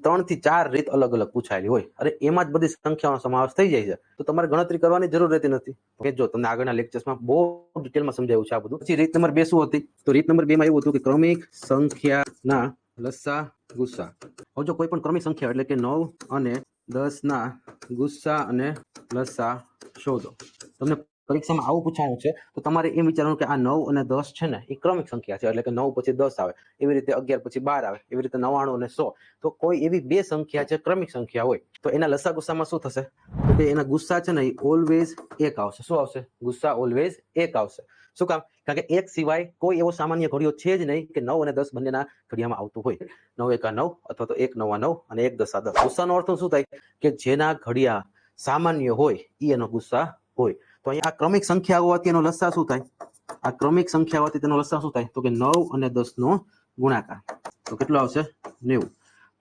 3 થી 4 રીત અલગ અલગ પૂછાયેલી હોય, અરે એમાં જ બધી સંખ્યાઓનો સમાવેશ થઈ જાય છે, તો તમારે ગણતરી કરવાની જરૂર રહેતી નથી. કે જો તમને આગળના લેક્ચર્સમાં બહુ ડિટેલમાં સમજાવ્યું છે આ બધું. પછી રીત નંબર 2 શું હતી? તો રીત નંબર 2 માં એવું હતું કે ક્રમિક સંખ્યાના લસા ગુસ્સા. હવે જો કોઈ પણ ક્રમિક સંખ્યા એટલે કે 9 અને 10 ના ગુસ્સા અને લસા શોધો. તમને પરીક્ષામાં આવું પૂછાયું છે તો તમારે એમ વિચારવાનું કે આ 9 અને 10 છે ને એ ક્રમિક સંખ્યા છે, એટલે કે 9 પછી 10 આવે, એવી રીતે 11 પછી 12 આવે, એવી રીતે 99 અને 100. તો કોઈ એવી બે સંખ્યા છે ક્રમિક સંખ્યા હોય તો એના લસા ગુસ્સામાં શું થશે? તો કે એના ગુસ્સા છે ને એ ઓલવેઝ 1 આવશે. શું આવશે? ગુસ્સા ઓલવેઝ 1 આવશે. શું કામ? કારણ કે 1 સિવાય કોઈ એવો સામાન્ય ઘડિયો છે જ નહીં કે 9 અને 10 બંનેના ઘડિયામાં આવતું હોય. 9 એકા 9 અથવા તો 1 9 9 અને 1 10 10. ગુસ્સાનો અર્થ શું થાય? કે જેના ઘડિયા સામાન્ય હોય એ એનો ગુસ્સા હોય. તો અહીંયા આ ક્રમિક સંખ્યા હોવાથી એનો લસા શું થાય? આ ક્રમિક સંખ્યા હોવાથી તેનો લસા શું થાય? તો કે 9 અને 10 નો ગુણાકાર. તો કેટલો આવશે? 90.